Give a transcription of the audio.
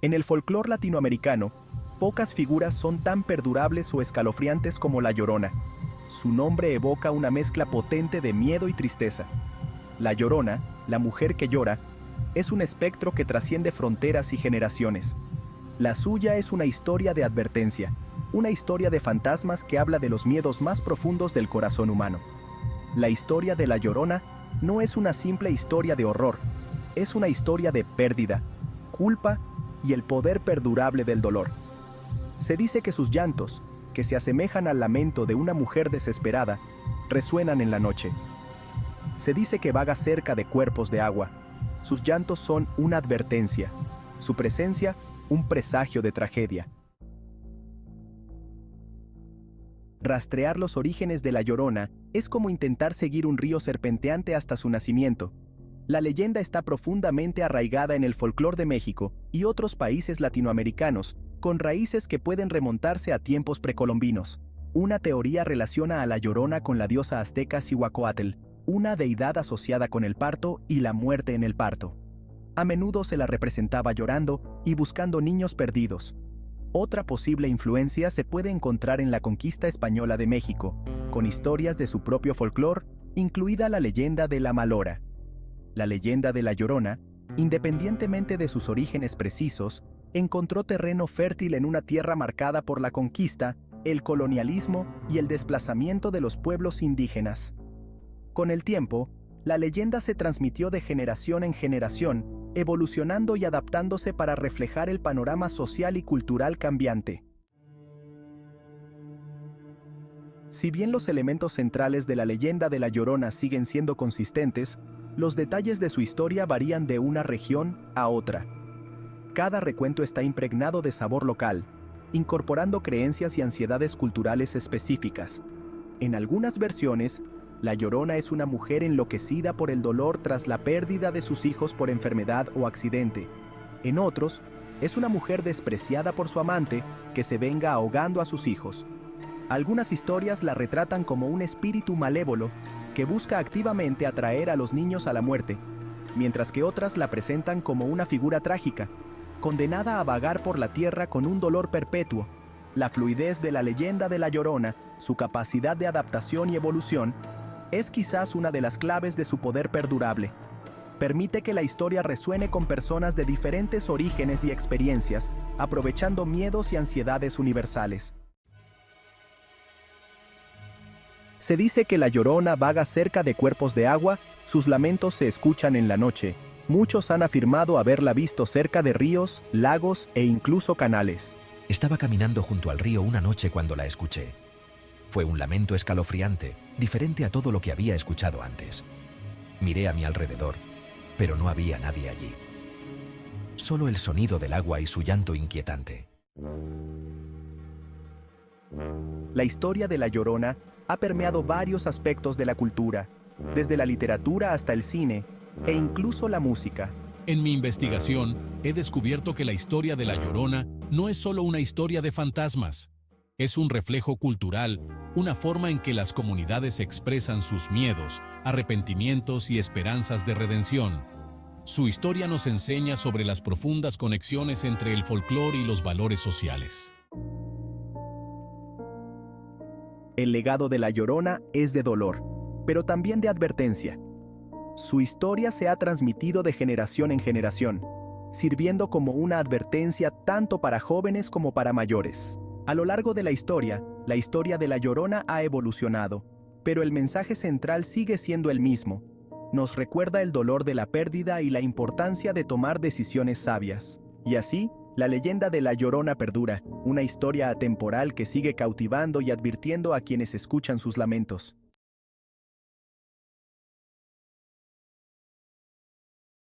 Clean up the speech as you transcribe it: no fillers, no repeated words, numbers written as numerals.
En el folclore latinoamericano, pocas figuras son tan perdurables o escalofriantes como La Llorona. Su nombre evoca una mezcla potente de miedo y tristeza. La Llorona, la mujer que llora, es un espectro que trasciende fronteras y generaciones. La suya es una historia de advertencia, una historia de fantasmas que habla de los miedos más profundos del corazón humano. La historia de La Llorona no es una simple historia de horror, es una historia de pérdida, culpa y el poder perdurable del dolor. Se dice que sus llantos, que se asemejan al lamento de una mujer desesperada, resuenan en la noche. Se dice que vaga cerca de cuerpos de agua. Sus llantos son una advertencia, su presencia un presagio de tragedia. Rastrear los orígenes de La Llorona es como intentar seguir un río serpenteante hasta su nacimiento. La leyenda está profundamente arraigada en el folclore de México y otros países latinoamericanos, con raíces que pueden remontarse a tiempos precolombinos. Una teoría relaciona a La Llorona con la diosa azteca Cihuacóatl, una deidad asociada con el parto y la muerte en el parto. A menudo se la representaba llorando y buscando niños perdidos. Otra posible influencia se puede encontrar en la conquista española de México, con historias de su propio folclore, incluida la leyenda de la Malora. La leyenda de La Llorona, independientemente de sus orígenes precisos, encontró terreno fértil en una tierra marcada por la conquista, el colonialismo y el desplazamiento de los pueblos indígenas. Con el tiempo, la leyenda se transmitió de generación en generación, evolucionando y adaptándose para reflejar el panorama social y cultural cambiante. Si bien los elementos centrales de la leyenda de La Llorona siguen siendo consistentes, los detalles de su historia varían de una región a otra. Cada recuento está impregnado de sabor local, incorporando creencias y ansiedades culturales específicas. En algunas versiones, La Llorona es una mujer enloquecida por el dolor tras la pérdida de sus hijos por enfermedad o accidente. En otros, es una mujer despreciada por su amante que se venga ahogando a sus hijos. Algunas historias la retratan como un espíritu malévolo que busca activamente atraer a los niños a la muerte, mientras que otras la presentan como una figura trágica, condenada a vagar por la tierra con un dolor perpetuo. La fluidez de la leyenda de La Llorona, su capacidad de adaptación y evolución, es quizás una de las claves de su poder perdurable. Permite que la historia resuene con personas de diferentes orígenes y experiencias, aprovechando miedos y ansiedades universales. Se dice que La Llorona vaga cerca de cuerpos de agua, sus lamentos se escuchan en la noche. Muchos han afirmado haberla visto cerca de ríos, lagos e incluso canales. Estaba caminando junto al río una noche cuando la escuché. Fue un lamento escalofriante, diferente a todo lo que había escuchado antes. Miré a mi alrededor, pero no había nadie allí. Solo el sonido del agua y su llanto inquietante. La historia de La Llorona ha permeado varios aspectos de la cultura, desde la literatura hasta el cine e incluso la música. En mi investigación, he descubierto que la historia de La Llorona no es solo una historia de fantasmas. Es un reflejo cultural, una forma en que las comunidades expresan sus miedos, arrepentimientos y esperanzas de redención. Su historia nos enseña sobre las profundas conexiones entre el folclore y los valores sociales. El legado de La Llorona es de dolor, pero también de advertencia. Su historia se ha transmitido de generación en generación, sirviendo como una advertencia tanto para jóvenes como para mayores. A lo largo de la historia de La Llorona ha evolucionado, pero el mensaje central sigue siendo el mismo. Nos recuerda el dolor de la pérdida y la importancia de tomar decisiones sabias. Y así, la leyenda de La Llorona perdura, una historia atemporal que sigue cautivando y advirtiendo a quienes escuchan sus lamentos.